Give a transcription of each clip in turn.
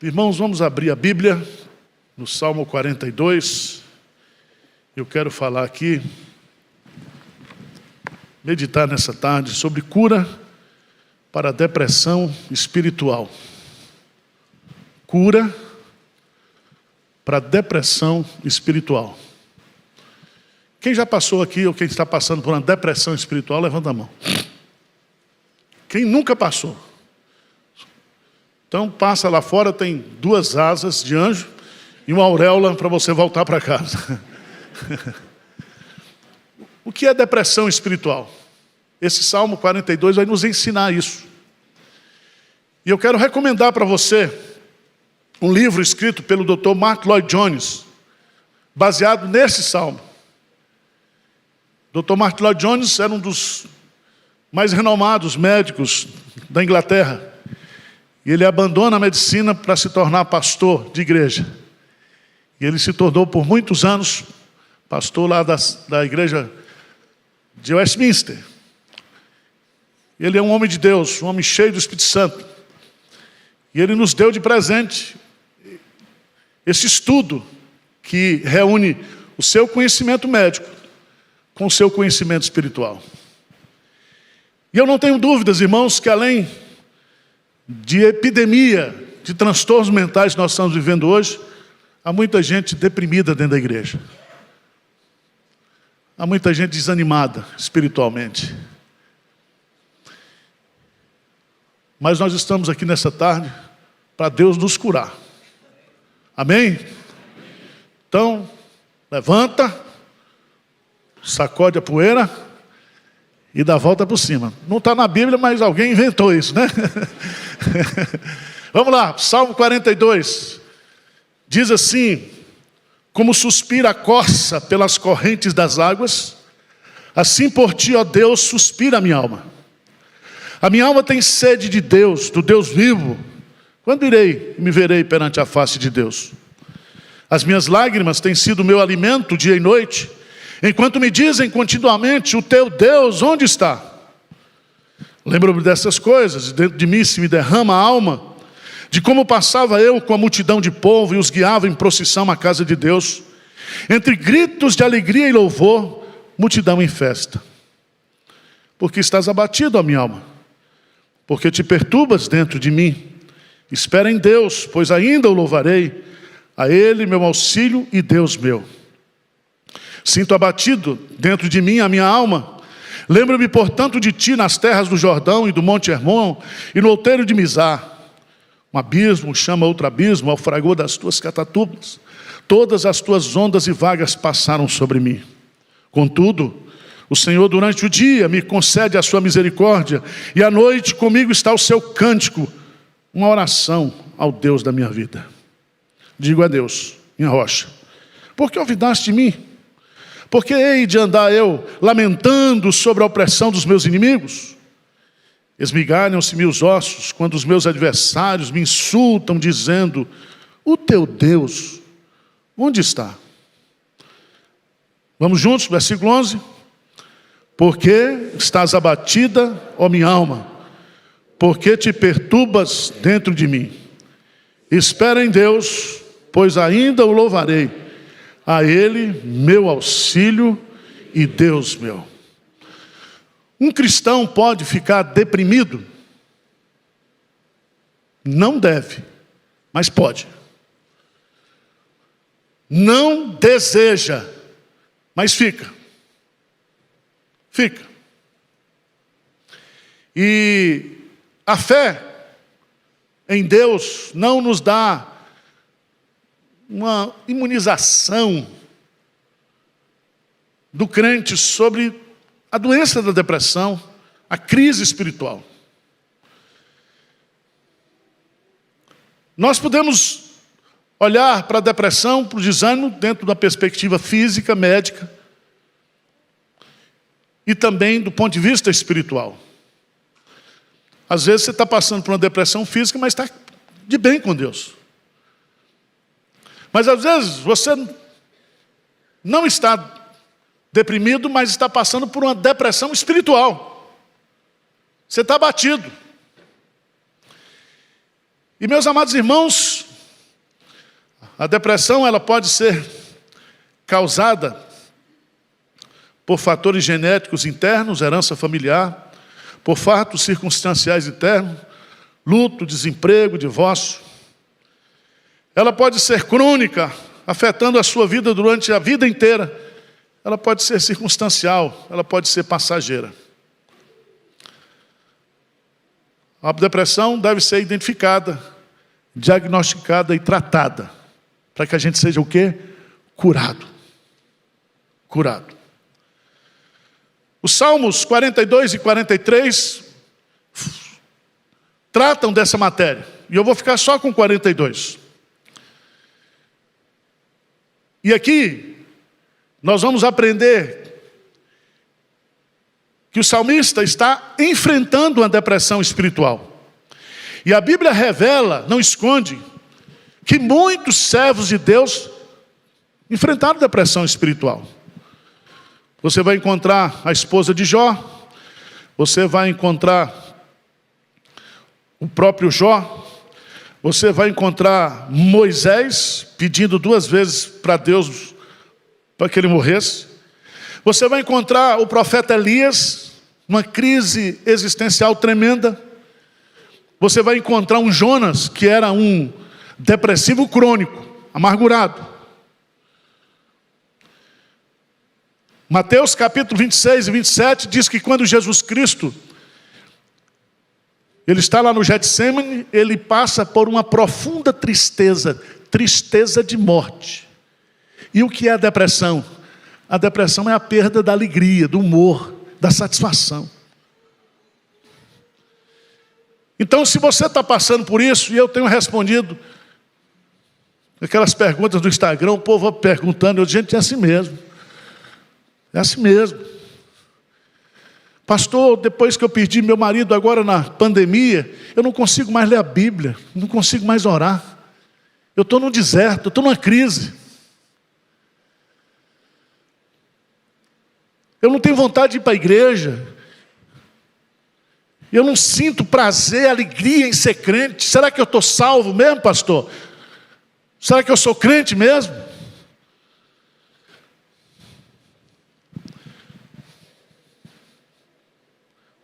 Irmãos, vamos abrir a Bíblia no Salmo 42. Eu quero falar aqui, meditar nessa tarde sobre cura para a depressão espiritual. Cura para a depressão espiritual. Quem já passou aqui ou quem está passando por uma depressão espiritual, levanta a mão. Quem nunca passou? Então passa lá fora, tem 2 asas de anjo e uma auréola para você voltar para casa. O que é depressão espiritual? Esse Salmo 42 vai nos ensinar isso. E eu quero recomendar para você um livro escrito pelo Dr. Martyn Lloyd-Jones, baseado nesse Salmo. Dr. Martyn Lloyd-Jones era um dos mais renomados médicos da Inglaterra. E ele abandona a medicina para se tornar pastor de igreja. E ele se tornou por muitos anos pastor lá da igreja de Westminster. Ele é um homem de Deus, um homem cheio do Espírito Santo. E ele nos deu de presente esse estudo que reúne o seu conhecimento médico com o seu conhecimento espiritual. E eu não tenho dúvidas, irmãos, que além de epidemia de transtornos mentais que nós estamos vivendo hoje, há muita gente deprimida dentro da igreja. Há muita gente desanimada espiritualmente. Mas nós estamos aqui nessa tarde para Deus nos curar. Amém? Então, levanta, sacode a poeira e dá a volta por cima. Não está na Bíblia, mas alguém inventou isso, né? Vamos lá, Salmo 42. Diz assim: como suspira a corça pelas correntes das águas, assim por ti, ó Deus, suspira a minha alma. A minha alma tem sede de Deus, do Deus vivo. Quando irei e me verei perante a face de Deus? As minhas lágrimas têm sido meu alimento dia e noite, enquanto me dizem continuamente: o teu Deus onde está? Lembro-me dessas coisas, dentro de mim se me derrama a alma, de como passava eu com a multidão de povo e os guiava em procissão à casa de Deus, entre gritos de alegria e louvor, multidão em festa. Porque estás abatido, ó minha alma? Porque te perturbas dentro de mim? Espera em Deus, pois ainda o louvarei, a Ele meu auxílio e Deus meu. Sinto abatido dentro de mim a minha alma. Lembro-me, portanto, de ti nas terras do Jordão e do Monte Hermon e no outeiro de Mizar. Um abismo chama outro abismo ao fragor das tuas catatumbas. Todas as tuas ondas e vagas passaram sobre mim. Contudo, o Senhor durante o dia me concede a sua misericórdia, e à noite comigo está o seu cântico, uma oração ao Deus da minha vida. Digo a Deus, minha rocha: por que olvidaste de mim? Por que hei de andar eu lamentando sobre a opressão dos meus inimigos? Esmigalham-se-me os ossos quando os meus adversários me insultam, dizendo: o teu Deus onde está? Vamos juntos, versículo 11. Porque estás abatida, ó minha alma? Porque te perturbas dentro de mim? Espera em Deus, pois ainda o louvarei, a Ele meu auxílio e Deus meu. Um cristão pode ficar deprimido? Não deve, mas pode. Não deseja, mas fica. Fica. E a fé em Deus não nos dá uma imunização do crente sobre a doença da depressão, a crise espiritual. Nós podemos olhar para a depressão, para o desânimo, dentro da perspectiva física, médica, e também do ponto de vista espiritual. Às vezes você está passando por uma depressão física, mas está de bem com Deus. Mas às vezes você não está deprimido, mas está passando por uma depressão espiritual. Você está abatido. E meus amados irmãos, A depressão ela pode ser causada por fatores genéticos internos, herança familiar, por fatos circunstanciais internos, luto, desemprego, divórcio. Ela pode ser crônica, afetando a sua vida durante a vida inteira. Ela pode ser circunstancial, ela pode ser passageira. A depressão deve ser identificada, diagnosticada e tratada, para que a gente seja o quê? Curado. Curado. Os Salmos 42 e 43 tratam dessa matéria. E eu vou ficar só com 42. E aqui, nós vamos aprender que o salmista está enfrentando uma depressão espiritual. E a Bíblia revela, não esconde, que muitos servos de Deus enfrentaram depressão espiritual. Você vai encontrar a esposa de Jó, você vai encontrar o próprio Jó, você vai encontrar Moisés pedindo 2 vezes para Deus para que ele morresse. Você vai encontrar o profeta Elias, uma crise existencial tremenda. Você vai encontrar um Jonas, que era um depressivo crônico, amargurado. Mateus capítulo 26 e 27 diz que quando Jesus Cristo, ele está lá no Getsêmani, ele passa por uma profunda tristeza, tristeza de morte. E o que é a depressão? A depressão é a perda da alegria, do humor, da satisfação. Então, se você está passando por isso, e eu tenho respondido aquelas perguntas do Instagram, o povo perguntando, eu digo, gente, é assim mesmo. É assim mesmo. Pastor, depois que eu perdi meu marido agora na pandemia, eu não consigo mais ler a Bíblia, não consigo mais orar. Eu estou no deserto, eu estou numa crise. Eu não tenho vontade de ir para a igreja. Eu não sinto prazer, alegria em ser crente. Será que eu estou salvo mesmo, pastor? Será que eu sou crente mesmo?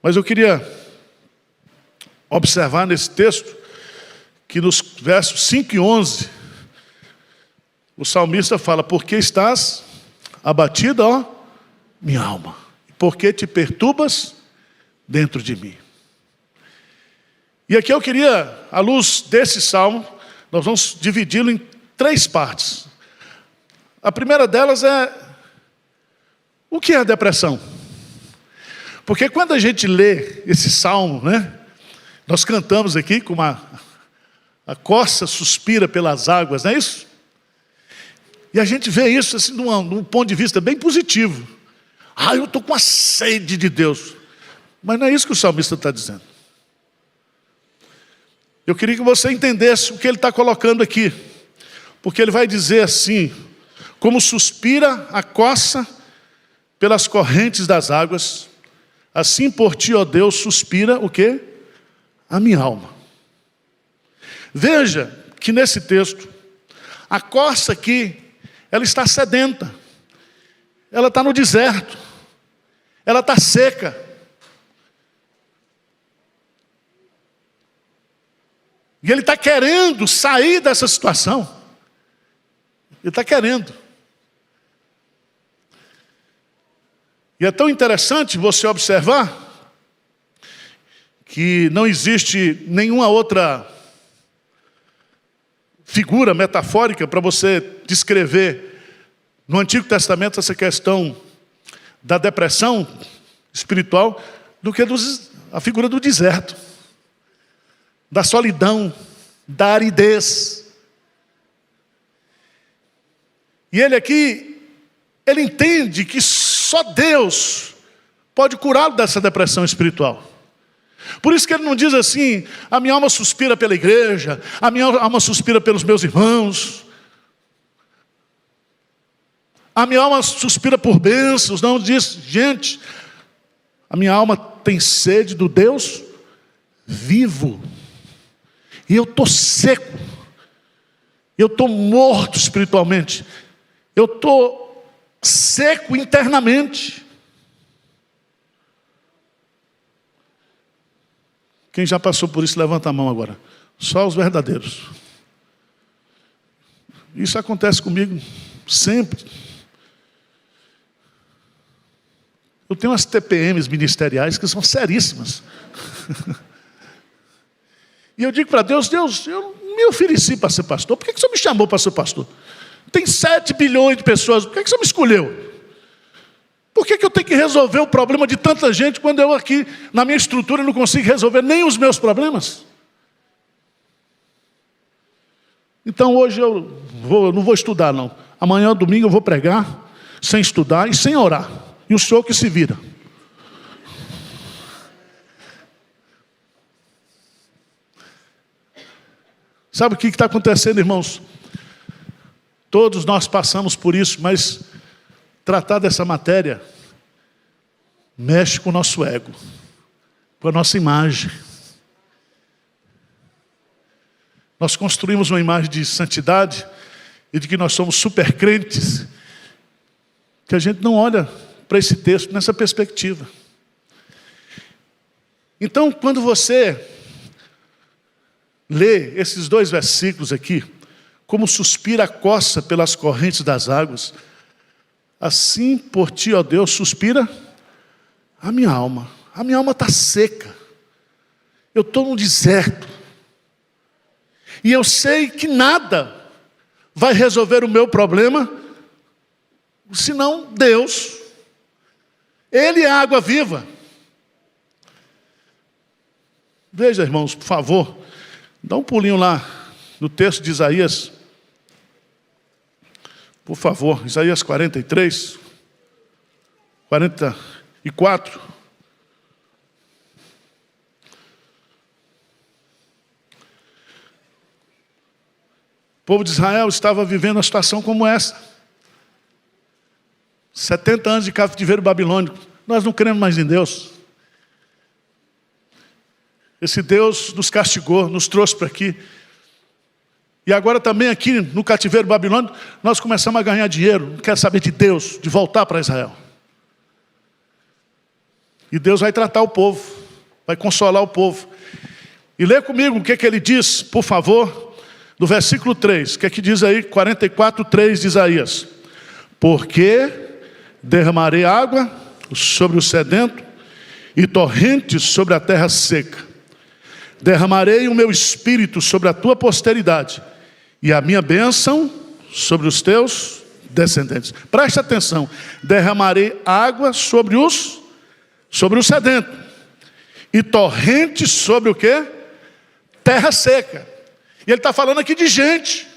Mas eu queria observar nesse texto que nos versos 5 e 11, o salmista fala, por que estás abatida, ó, minha alma? Por que te perturbas dentro de mim? E aqui eu queria, à luz desse salmo, nós vamos dividi-lo em 3 partes. A primeira delas é, o que é a depressão? Porque quando a gente lê esse salmo, né, nós cantamos aqui com a corça suspira pelas águas, não é isso? E a gente vê isso assim, de um ponto de vista bem positivo. Eu estou com a sede de Deus. Mas não é isso que o salmista está dizendo. Eu queria que você entendesse o que ele está colocando aqui. Porque ele vai dizer assim, como suspira a corça pelas correntes das águas, assim por ti, ó Deus, suspira o quê? A minha alma. Veja que nesse texto, a corça aqui, ela está sedenta. Ela está no deserto. Ela está seca. E ele está querendo sair dessa situação. Ele está querendo. E é tão interessante você observar que não existe nenhuma outra figura metafórica para você descrever no Antigo Testamento essa questão da depressão espiritual do que a figura do deserto, da solidão, da aridez. E ele aqui, ele entende que só Deus pode curá-lo dessa depressão espiritual. Por isso que ele não diz assim, a minha alma suspira pela igreja, a minha alma suspira pelos meus irmãos, a minha alma suspira por bênçãos. Não, diz, gente, a minha alma tem sede do Deus vivo. E eu estou seco. Eu estou morto espiritualmente. Eu estou seco internamente. Quem já passou por isso, levanta a mão agora. Só os verdadeiros. Isso acontece comigo sempre. Eu tenho umas TPMs ministeriais que são seríssimas. E eu digo para Deus, Deus, eu me ofereci para ser pastor. Por que o Senhor me chamou para ser pastor? Tem 7 bilhões de pessoas. Por que o Senhor me escolheu? Por que eu tenho que resolver o problema de tanta gente quando eu aqui, na minha estrutura, não consigo resolver nem os meus problemas? Então hoje eu não vou estudar não. Amanhã, domingo, eu vou pregar, sem estudar e sem orar. E o senhor que se vira. Sabe o que está acontecendo, irmãos? Todos nós passamos por isso, mas tratar dessa matéria mexe com o nosso ego, com a nossa imagem. Nós construímos uma imagem de santidade e de que nós somos super crentes, que a gente não olha para esse texto nessa perspectiva. Então, quando você lê esses 2 versículos aqui, como suspira a coça pelas correntes das águas, assim por ti, ó Deus, suspira a minha alma. A minha alma está seca. Eu estou no deserto. E eu sei que nada vai resolver o meu problema, senão Deus. Ele é a água viva. Veja, irmãos, por favor, dá um pulinho lá no texto de Isaías. Por favor, Isaías 43, 44. O povo de Israel estava vivendo uma situação como essa. 70 anos de cativeiro babilônico. Nós não cremos mais em Deus. Esse Deus nos castigou, nos trouxe para aqui. E agora também aqui no cativeiro babilônico, nós começamos a ganhar dinheiro. Não quer saber de Deus, de voltar para Israel. E Deus vai tratar o povo, vai consolar o povo. E lê comigo o que ele diz, por favor, do versículo 3. O que diz aí, 44, 3 de Isaías. Porque derramarei água sobre o sedento e torrentes sobre a terra seca. Derramarei o meu espírito sobre a tua posteridade e a minha bênção sobre os teus descendentes. Preste atenção. Derramarei água sobre o sedento e torrentes sobre o quê? Terra seca. E ele está falando aqui de gente.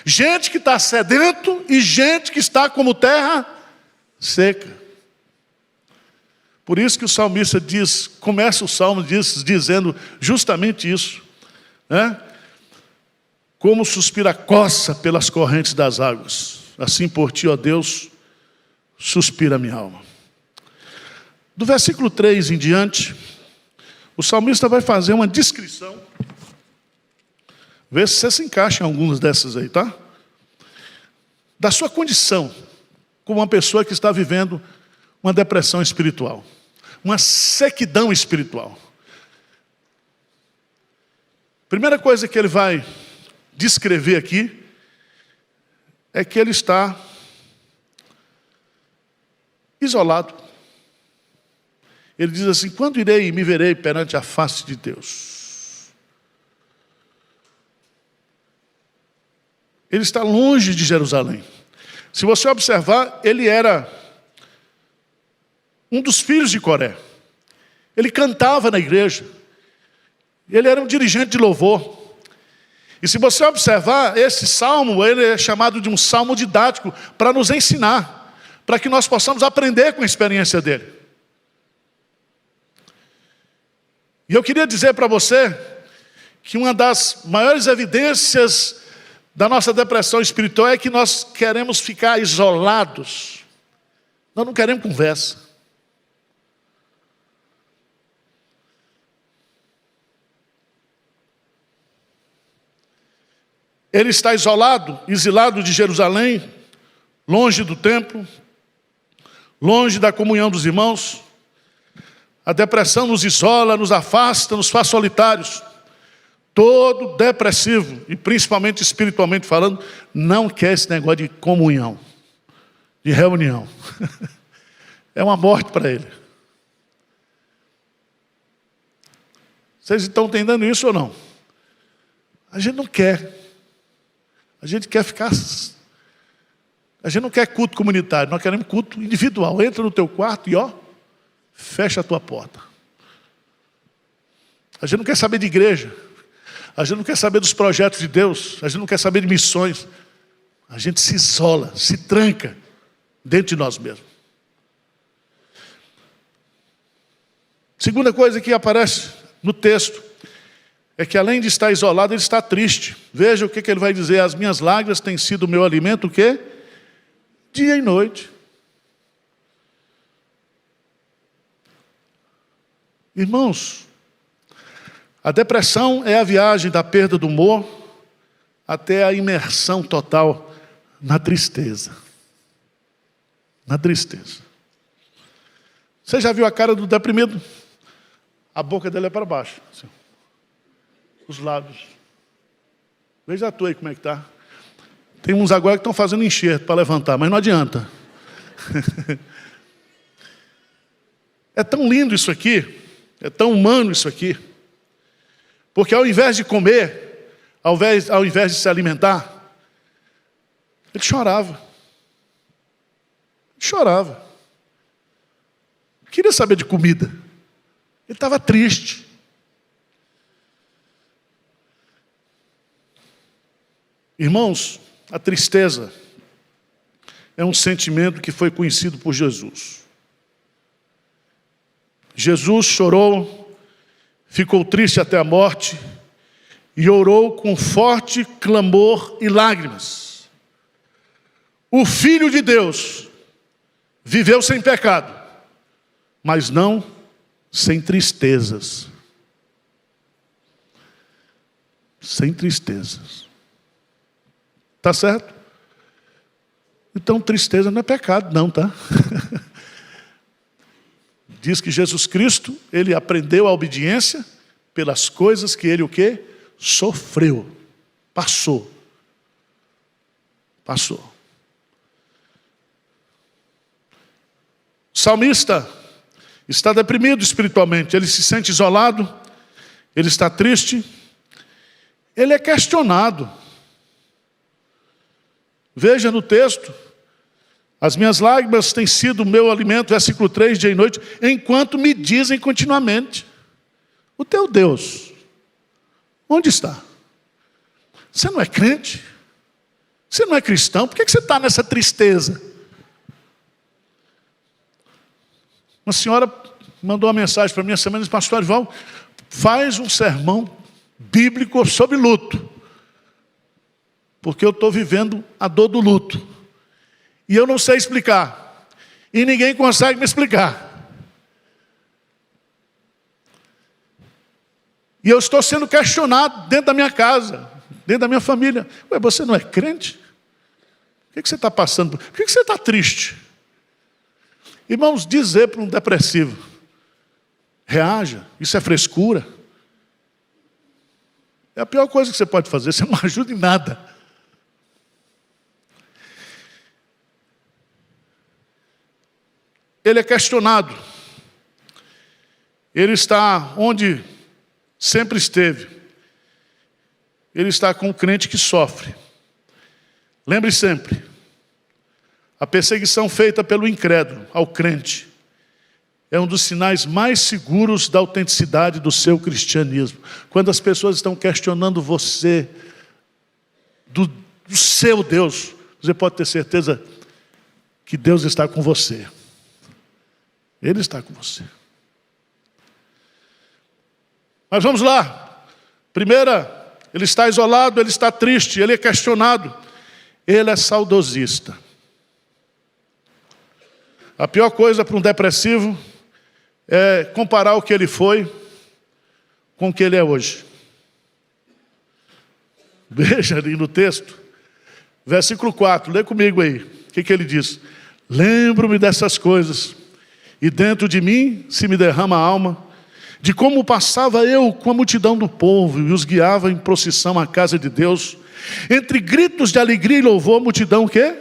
Gente que está sedento e gente que está como terra seca. Por isso que o salmista diz, começa o salmo dizendo justamente isso, né? Como suspira a coça pelas correntes das águas, assim por ti, ó Deus, suspira a minha alma. Do versículo 3 em diante, o salmista vai fazer uma descrição. Vê se você se encaixa em algumas dessas aí, tá? Da sua condição, como uma pessoa que está vivendo uma depressão espiritual, uma sequidão espiritual. Primeira coisa que ele vai descrever aqui é que ele está isolado. Ele diz assim: quando irei e me verei perante a face de Deus? Ele está longe de Jerusalém. Se você observar, ele era um dos filhos de Coré. Ele cantava na igreja. Ele era um dirigente de louvor. E se você observar, esse salmo, ele é chamado de um salmo didático, para nos ensinar, para que nós possamos aprender com a experiência dele. E eu queria dizer para você que uma das maiores evidências da nossa depressão espiritual é que nós queremos ficar isolados. Nós não queremos conversa. Ele está isolado, exilado de Jerusalém, longe do templo, longe da comunhão dos irmãos. A depressão nos isola, nos afasta, nos faz solitários. Todo depressivo, e principalmente espiritualmente falando, não quer esse negócio de comunhão, de reunião. É uma morte para ele. Vocês estão entendendo isso ou não? A gente não quer. A gente quer ficar... A gente não quer culto comunitário, nós queremos culto individual. Entra no teu quarto e fecha a tua porta. A gente não quer saber de igreja. A gente não quer saber dos projetos de Deus. A gente não quer saber de missões. A gente se isola, se tranca dentro de nós mesmos. Segunda coisa que aparece no texto é que além de estar isolado, ele está triste. Veja o que ele vai dizer. As minhas lágrimas têm sido o meu alimento, o quê? Dia e noite. Irmãos, a depressão é a viagem da perda do humor até a imersão total na tristeza. Na tristeza. Você já viu a cara do deprimido? A boca dele é para baixo. Assim. Os lábios. Veja a tua aí como é que está. Tem uns agora que estão fazendo enxerto para levantar, mas não adianta. É tão lindo isso aqui, é tão humano isso aqui. Porque ao invés de comer, ao invés de se alimentar, ele chorava. Ele chorava. Queria saber de comida. Ele estava triste. Irmãos, a tristeza é um sentimento que foi conhecido por Jesus. Jesus chorou, ficou triste até a morte e orou com forte clamor e lágrimas. O Filho de Deus viveu sem pecado, mas não sem tristezas. Sem tristezas. Tá certo? Então tristeza não é pecado não, tá? Diz que Jesus Cristo, ele aprendeu a obediência pelas coisas que ele o quê? Sofreu. Passou. Passou. O salmista está deprimido espiritualmente, ele se sente isolado, ele está triste, ele é questionado. Veja no texto, as minhas lágrimas têm sido o meu alimento, versículo 3, dia e noite, enquanto me dizem continuamente, o teu Deus, onde está? Você não é crente? Você não é cristão? Por que você está nessa tristeza? Uma senhora mandou uma mensagem para mim essa semana e disse, pastor Arival, faz um sermão bíblico sobre luto. Porque eu estou vivendo a dor do luto. E eu não sei explicar. E ninguém consegue me explicar. E eu estou sendo questionado dentro da minha casa, dentro da minha família. Ué, você não é crente? O que você está passando? Por que você está triste? Irmãos, dizer para um depressivo, reaja, isso é frescura. É a pior coisa que você pode fazer, você não ajuda em nada. Ele é questionado. Ele está onde sempre esteve. Ele está com o crente que sofre. Lembre sempre, a perseguição feita pelo incrédulo ao crente é um dos sinais mais seguros da autenticidade do seu cristianismo. Quando as pessoas estão questionando você, do seu Deus, você pode ter certeza que Deus está com você. Ele está com você. Mas vamos lá. Primeira, ele está isolado, ele está triste, ele é questionado. Ele é saudosista. A pior coisa para um depressivo é comparar o que ele foi com o que ele é hoje. Veja ali no texto, versículo 4, lê comigo aí. O que ele diz? Lembro-me dessas coisas, e dentro de mim se me derrama a alma, de como passava eu com a multidão do povo, e os guiava em procissão à casa de Deus, entre gritos de alegria e louvor, a multidão o quê?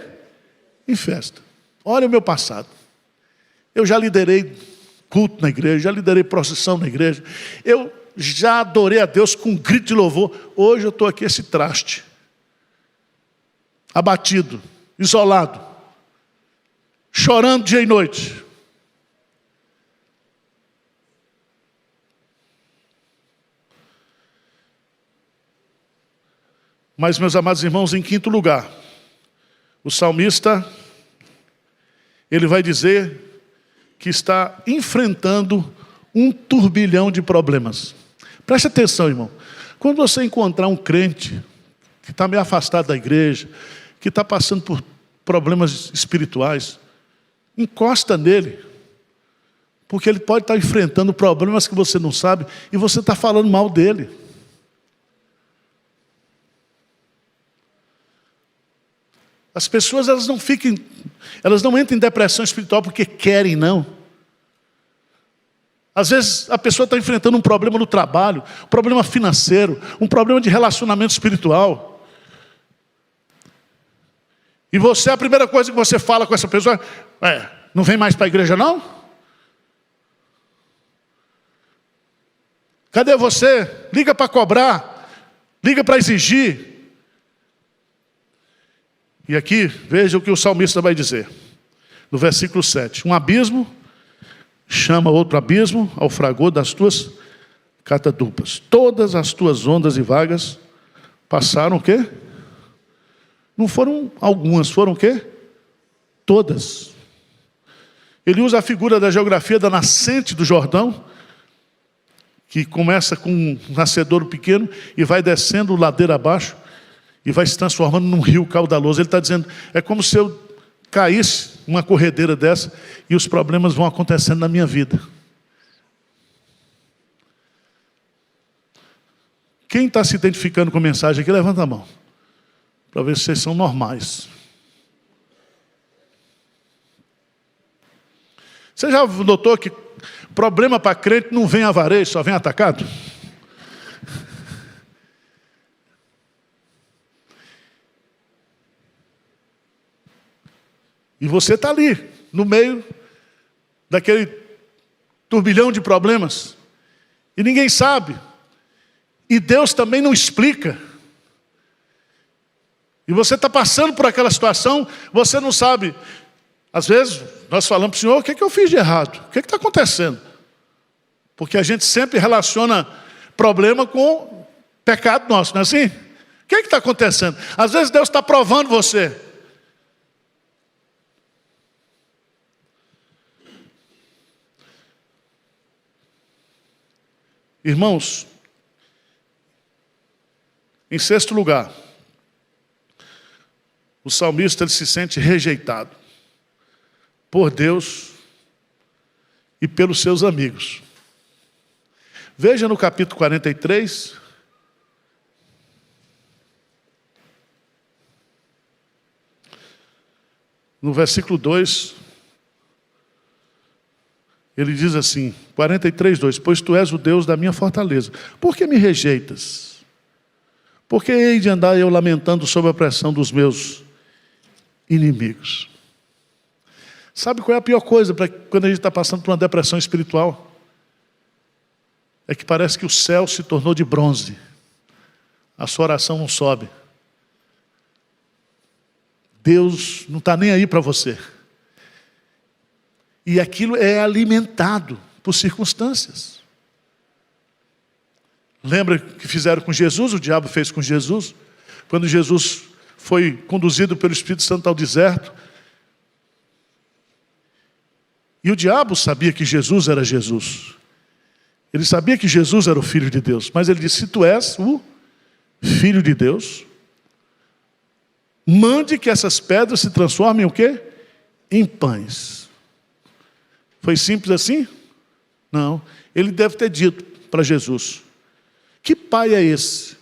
Em festa. Olha o meu passado. Eu já liderei culto na igreja, já liderei procissão na igreja, eu já adorei a Deus com grito de louvor. Hoje eu estou aqui esse traste, abatido, isolado, chorando dia e noite. Mas, meus amados irmãos, em quinto lugar, o salmista, ele vai dizer que está enfrentando um turbilhão de problemas. Preste atenção, irmão. Quando você encontrar um crente que está meio afastado da igreja, que está passando por problemas espirituais, encosta nele, porque ele pode estar enfrentando problemas que você não sabe e você está falando mal dele. As pessoas, elas não entram em depressão espiritual porque querem, não. Às vezes a pessoa está enfrentando um problema no trabalho, um problema financeiro, um problema de relacionamento espiritual. E você, a primeira coisa que você fala com essa pessoa é: não vem mais para a igreja não? Cadê você? Liga para cobrar, liga para exigir. E aqui, veja o que o salmista vai dizer, no versículo 7. Um abismo chama outro abismo ao fragor das tuas catadupas. Todas as tuas ondas e vagas passaram o quê? Não foram algumas, foram o quê? Todas. Ele usa a figura da geografia da nascente do Jordão, que começa com um nascedouro pequeno e vai descendo ladeira abaixo, e vai se transformando num rio caudaloso. Ele está dizendo, é como se eu caísse uma corredeira dessa e os problemas vão acontecendo na minha vida. Quem está se identificando com a mensagem aqui, levanta a mão, para ver se vocês são normais. Você já notou que problema para crente não vem a varejo, só vem atacado? E você está ali, no meio daquele turbilhão de problemas. E ninguém sabe. E Deus também não explica. E você está passando por aquela situação, você não sabe. Às vezes, nós falamos para o Senhor, o que é que eu fiz de errado? O que é que está acontecendo? Porque a gente sempre relaciona problema com pecado nosso, não é assim? O que é que está acontecendo? Às vezes Deus está provando você. Irmãos, em sexto lugar, o salmista ele se sente rejeitado por Deus e pelos seus amigos. Veja no capítulo 43, no versículo 2, ele diz assim, 43, 2, pois tu és o Deus da minha fortaleza. Por que me rejeitas? Por que hei de andar eu lamentando sob a pressão dos meus inimigos? Sabe qual é a pior coisa para quando a gente está passando por uma depressão espiritual? É que parece que o céu se tornou de bronze. A sua oração não sobe. Deus não está nem aí para você. E aquilo é alimentado por circunstâncias. Lembra que fizeram com Jesus? O diabo fez com Jesus. Quando Jesus foi conduzido pelo Espírito Santo ao deserto. E o diabo sabia que Jesus era Jesus. Ele sabia que Jesus era o Filho de Deus. Mas ele disse, se tu és o Filho de Deus, mande que essas pedras se transformem em o quê? Em pães. Foi simples assim? Não. Ele deve ter dito para Jesus, que pai é esse?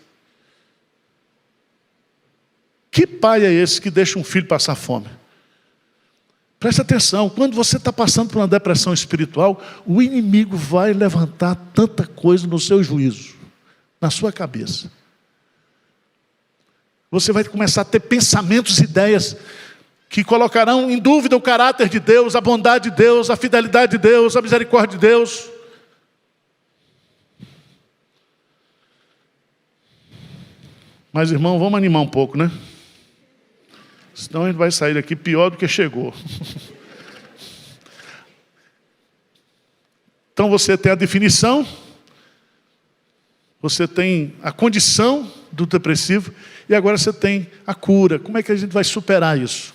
Que pai é esse que deixa um filho passar fome? Preste atenção, quando você está passando por uma depressão espiritual, o inimigo vai levantar tanta coisa no seu juízo, na sua cabeça. Você vai começar a ter pensamentos e ideias que colocarão em dúvida o caráter de Deus, a bondade de Deus, a fidelidade de Deus, a misericórdia de Deus. Mas, irmão, vamos animar um pouco, né? Senão a gente vai sair daqui pior do que chegou. Então você tem a definição, você tem a condição do depressivo e agora você tem a cura. Como é que a gente vai superar isso?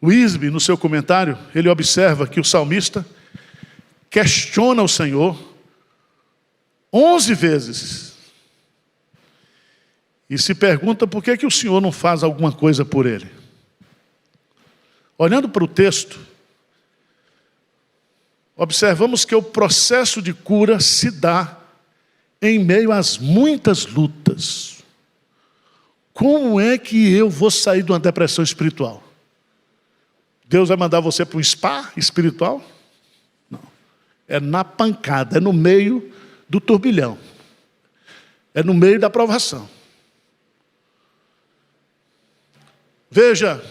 O Isbe, no seu comentário, ele observa que o salmista questiona o Senhor 11 vezes. E se pergunta por que o Senhor não faz alguma coisa por ele. Olhando para o texto, observamos que o processo de cura se dá em meio às muitas lutas. Como é que eu vou sair de uma depressão espiritual? Deus vai mandar você para um spa espiritual? Não. É na pancada, é no meio do turbilhão. É no meio da provação. Veja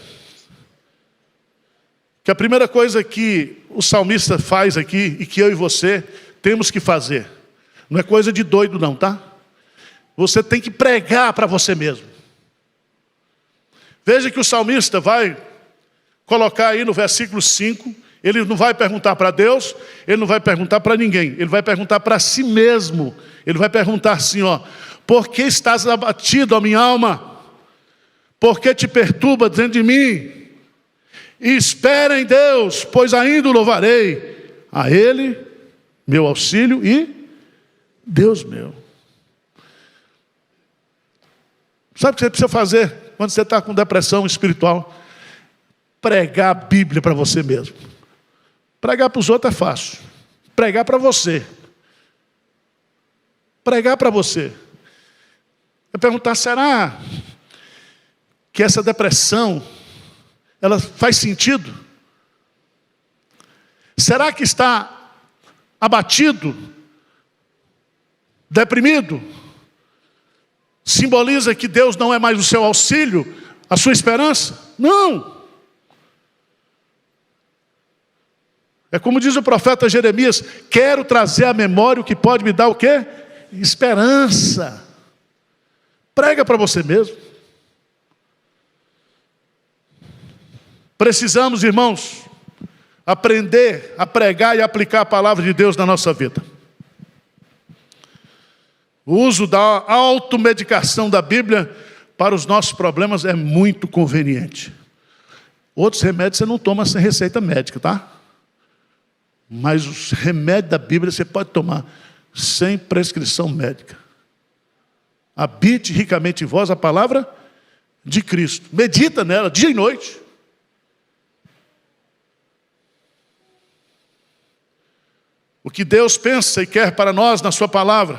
que a primeira coisa que o salmista faz aqui e que eu e você temos que fazer, não é coisa de doido não, tá? Você tem que pregar para você mesmo. Veja que o salmista vai colocar aí no versículo 5, ele não vai perguntar para Deus, ele não vai perguntar para ninguém, ele vai perguntar para si mesmo. Ele vai perguntar assim, ó: por que estás abatido, ó minha alma? Por que te perturba dentro de mim? E espera em Deus, pois ainda o louvarei. A Ele, meu auxílio e Deus meu. Sabe o que você precisa fazer quando você está com depressão espiritual? Pregar a Bíblia para você mesmo. Pregar para os outros é fácil. Pregar para você. Pregar para você. Eu perguntar, será que essa depressão, ela faz sentido? Será que está abatido, deprimido? Simboliza que Deus não é mais o seu auxílio, a sua esperança? Não. É como diz o profeta Jeremias: quero trazer à memória o que pode me dar o quê? Esperança. Prega para você mesmo. Precisamos, irmãos, aprender a pregar e aplicar a palavra de Deus na nossa vida. O uso da automedicação da Bíblia para os nossos problemas é muito conveniente. Outros remédios você não toma sem receita médica, tá? Mas os remédios da Bíblia você pode tomar sem prescrição médica. Habite ricamente em vós a palavra de Cristo. Medita nela dia e noite. O que Deus pensa e quer para nós na sua palavra,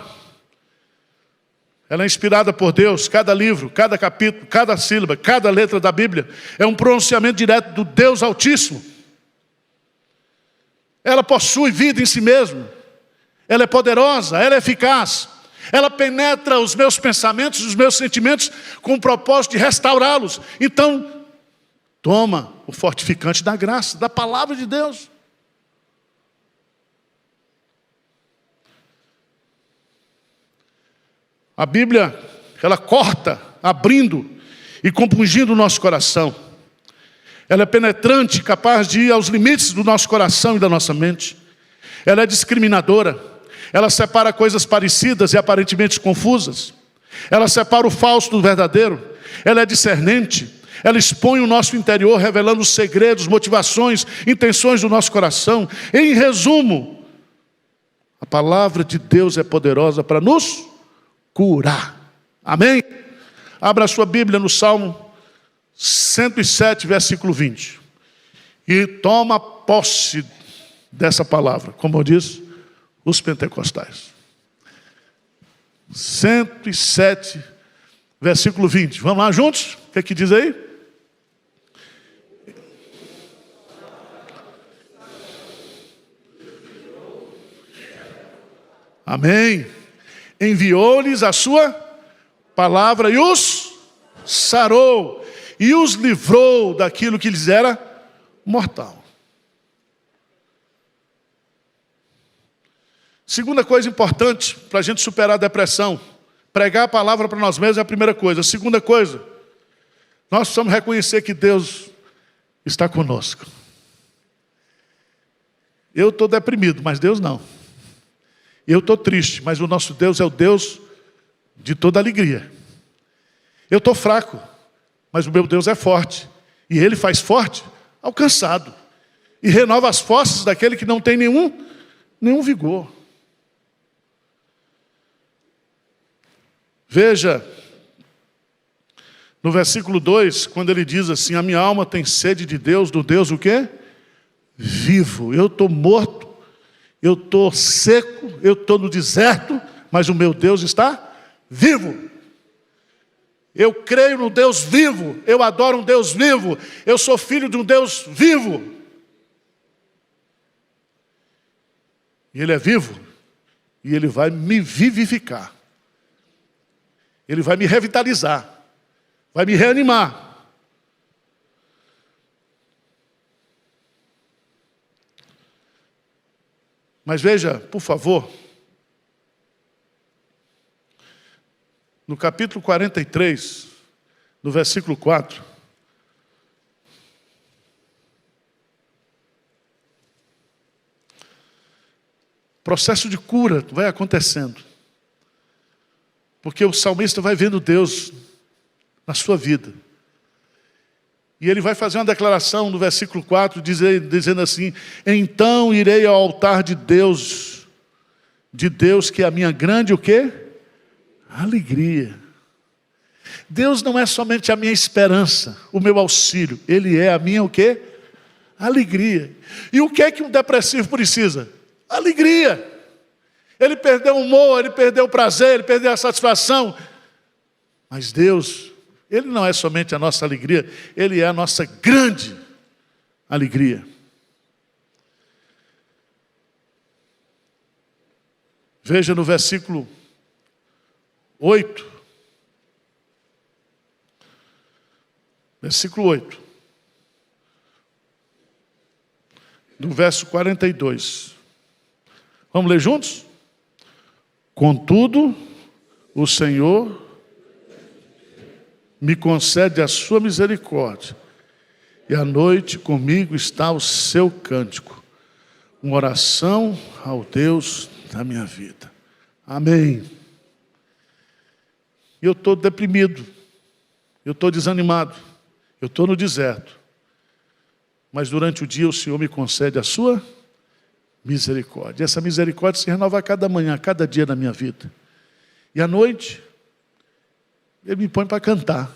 ela é inspirada por Deus. Cada livro, cada capítulo, cada sílaba, cada letra da Bíblia é um pronunciamento direto do Deus Altíssimo. Ela possui vida em si mesma. Ela é poderosa, ela é eficaz. Ela penetra os meus pensamentos, os meus sentimentos, com o propósito de restaurá-los. Então, toma o fortificante da graça, da palavra de Deus. A Bíblia, ela corta, abrindo e compungindo o nosso coração. Ela é penetrante, capaz de ir aos limites do nosso coração e da nossa mente. Ela é discriminadora. Ela separa coisas parecidas e aparentemente confusas. Ela separa o falso do verdadeiro. Ela é discernente. Ela expõe o nosso interior, revelando os segredos, motivações, intenções do nosso coração. Em resumo, a palavra de Deus é poderosa para nos curar. Amém? Abra a sua Bíblia no Salmo 107, versículo 20. E toma posse dessa palavra, como eu disse, os pentecostais. 107, versículo 20. Vamos lá juntos? O que é que diz aí? Amém. Enviou-lhes a sua palavra e os sarou, e os livrou daquilo que lhes era mortal. Segunda coisa importante para a gente superar a depressão: pregar a palavra para nós mesmos é a primeira coisa. A segunda coisa, nós precisamos reconhecer que Deus está conosco. Eu estou deprimido, mas Deus não. Eu estou triste, mas o nosso Deus é o Deus de toda alegria. Eu estou fraco, mas o meu Deus é forte. E Ele faz forte ao cansado. E renova as forças daquele que não tem nenhum vigor. Veja, no versículo 2, quando ele diz assim: a minha alma tem sede de Deus, do Deus o quê? Vivo. Eu estou morto, eu estou seco, eu estou no deserto, mas o meu Deus está vivo. Eu creio no Deus vivo, eu adoro um Deus vivo, eu sou filho de um Deus vivo. E Ele é vivo, e Ele vai me vivificar. Ele vai me revitalizar, vai me reanimar. Mas veja, por favor, no capítulo 43, no versículo 4, processo de cura vai acontecendo, porque o salmista vai vendo Deus na sua vida. E ele vai fazer uma declaração no versículo 4, dizendo assim: então irei ao altar de Deus que é a minha grande o quê? Alegria. Deus não é somente a minha esperança, o meu auxílio, Ele é a minha o quê? Alegria. E o que é que um depressivo precisa? Alegria. Ele perdeu o humor, ele perdeu o prazer, ele perdeu a satisfação. Mas Deus, Ele não é somente a nossa alegria, Ele é a nossa grande alegria. Veja no versículo 8. Versículo 8. Do verso 42. Vamos ler juntos? Contudo, o Senhor me concede a sua misericórdia, e à noite comigo está o seu cântico, uma oração ao Deus da minha vida. Amém. Eu estou deprimido, eu estou desanimado, eu estou no deserto, mas durante o dia o Senhor me concede a sua misericórdia. Essa misericórdia se renova a cada manhã, a cada dia da minha vida. E à noite, Ele me põe para cantar.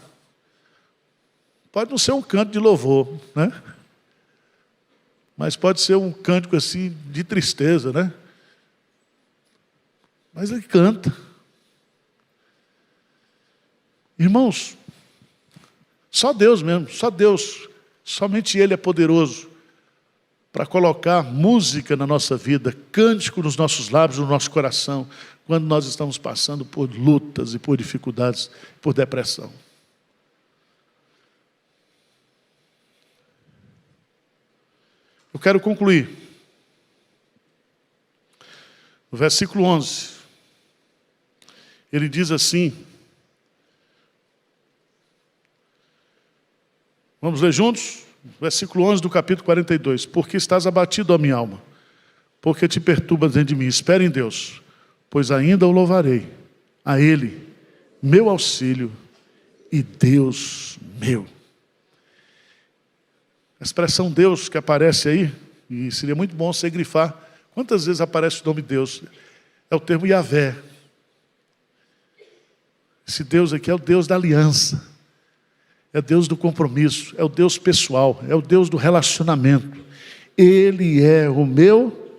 Pode não ser um canto de louvor, né? Mas pode ser um cântico assim de tristeza, né? Mas Ele canta. Irmãos, só Deus mesmo, só Deus, somente Ele é poderoso para colocar música na nossa vida, cântico nos nossos lábios, no nosso coração, quando nós estamos passando por lutas e por dificuldades, por depressão. Eu quero concluir. No versículo 11, ele diz assim, vamos ler juntos? Versículo 11 do capítulo 42. Porque estás abatido, ó minha alma, porque te perturbas dentro de mim. Espere em Deus, pois ainda o louvarei, a Ele, meu auxílio e Deus meu. A expressão Deus que aparece aí, e seria muito bom você grifar, quantas vezes aparece o nome Deus? É o termo Yahvé. Esse Deus aqui é o Deus da aliança. É o Deus do compromisso, é o Deus pessoal, é o Deus do relacionamento. Ele é o meu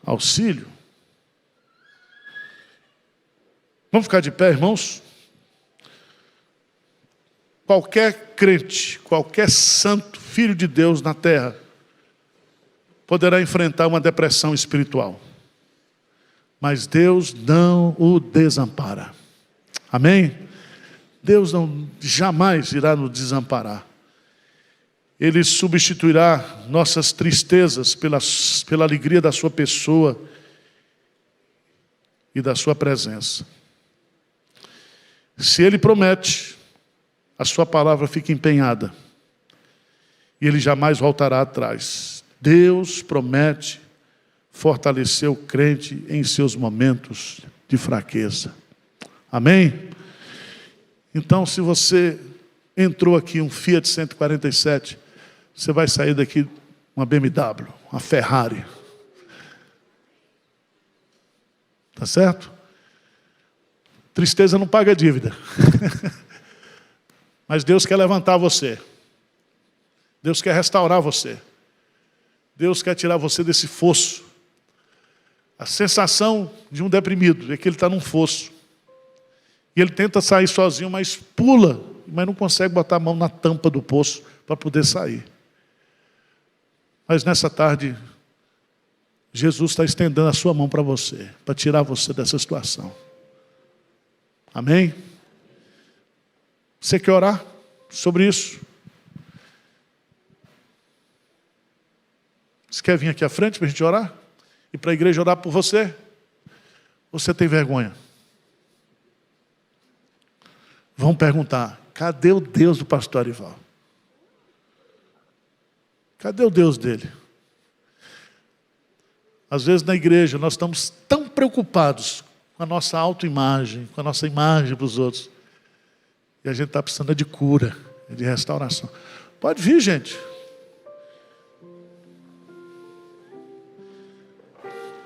auxílio. Vamos ficar de pé, irmãos? Qualquer crente, qualquer santo, filho de Deus na terra, poderá enfrentar uma depressão espiritual. Mas Deus não o desampara. Amém? Deus jamais irá nos desamparar. Ele substituirá nossas tristezas pela alegria da sua pessoa e da sua presença. Se Ele promete, a sua palavra fica empenhada. E Ele jamais voltará atrás. Deus promete fortalecer o crente em seus momentos de fraqueza. Amém? Então, se você entrou aqui um Fiat 147, você vai sair daqui uma BMW, uma Ferrari. Tá certo? Tristeza não paga dívida. Mas Deus quer levantar você. Deus quer restaurar você. Deus quer tirar você desse fosso. A sensação de um deprimido é que ele está num fosso. E ele tenta sair sozinho, mas pula, mas não consegue botar a mão na tampa do poço para poder sair. Mas nessa tarde, Jesus está estendendo a sua mão para você, para tirar você dessa situação. Amém? Você quer orar sobre isso? Você quer vir aqui à frente para a gente orar? E para a igreja orar por você? Ou você tem vergonha? Vão perguntar, cadê o Deus do pastor Arival? Cadê o Deus dele? Às vezes na igreja nós estamos tão preocupados com a nossa autoimagem, com a nossa imagem para os outros. E a gente está precisando de cura, de restauração. Pode vir, gente.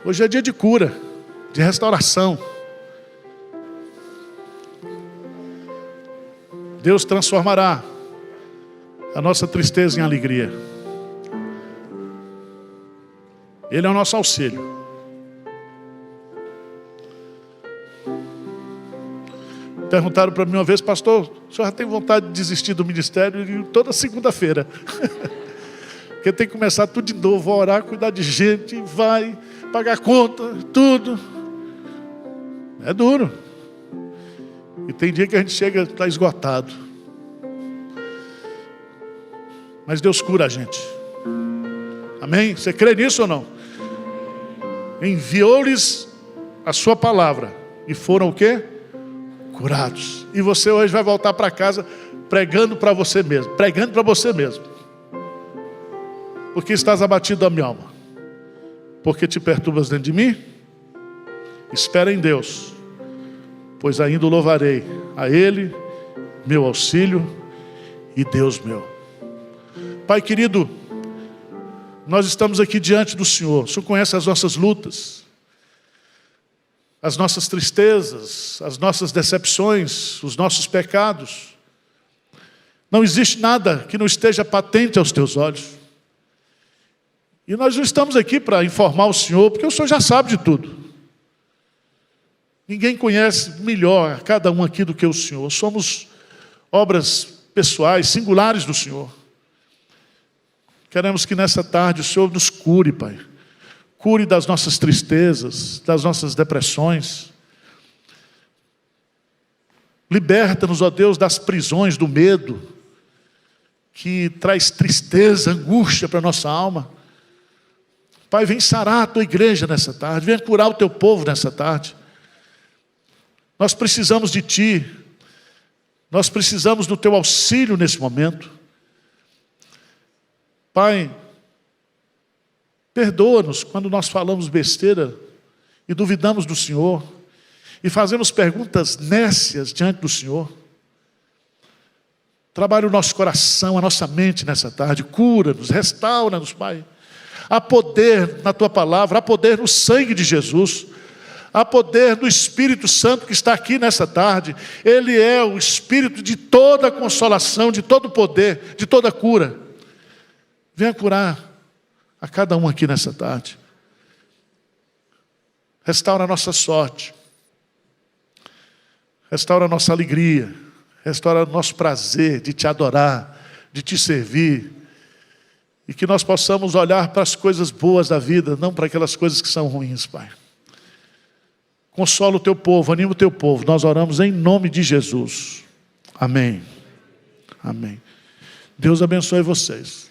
Hoje é dia de cura, de restauração. Deus transformará a nossa tristeza em alegria. Ele é o nosso auxílio. Perguntaram para mim uma vez, pastor, o senhor já tem vontade de desistir do ministério toda segunda-feira? Porque tem que começar tudo de novo, orar, cuidar de gente, vai, pagar conta, tudo. É duro. E tem dia que a gente chega, está esgotado. Mas Deus cura a gente. Amém? Você crê nisso ou não? Enviou-lhes a sua palavra. E foram o quê? Curados. E você hoje vai voltar para casa pregando para você mesmo. Pregando para você mesmo. Porque estás abatido da minha alma? Porque te perturbas dentro de mim? Espera em Deus. Pois ainda o louvarei a Ele, meu auxílio e Deus meu. Pai querido, nós estamos aqui diante do Senhor. O Senhor conhece as nossas lutas, as nossas tristezas, as nossas decepções, os nossos pecados. Não existe nada que não esteja patente aos teus olhos. E nós não estamos aqui para informar o Senhor, porque o Senhor já sabe de tudo. Ninguém conhece melhor cada um aqui do que o Senhor. Somos obras pessoais, singulares do Senhor. Queremos que nessa tarde o Senhor nos cure, Pai. Cure das nossas tristezas, das nossas depressões. Liberta-nos, ó Deus, das prisões do medo, que traz tristeza, angústia para a nossa alma. Pai, vem sarar a tua igreja nessa tarde, vem curar o teu povo nessa tarde. Nós precisamos de Ti, nós precisamos do Teu auxílio nesse momento. Pai, perdoa-nos quando nós falamos besteira e duvidamos do Senhor e fazemos perguntas nécias diante do Senhor. Trabalha o nosso coração, a nossa mente nessa tarde, cura-nos, restaura-nos, Pai. Há poder na Tua palavra, há poder no sangue de Jesus. Há poder do Espírito Santo que está aqui nessa tarde. Ele é o Espírito de toda consolação, de todo poder, de toda cura. Venha curar a cada um aqui nessa tarde. Restaura a nossa sorte. Restaura a nossa alegria, restaura o nosso prazer de Te adorar, de Te servir. E que nós possamos olhar para as coisas boas da vida, não para aquelas coisas que são ruins, Pai. Consola o Teu povo, anima o Teu povo. Nós oramos em nome de Jesus. Amém. Amém. Deus abençoe vocês.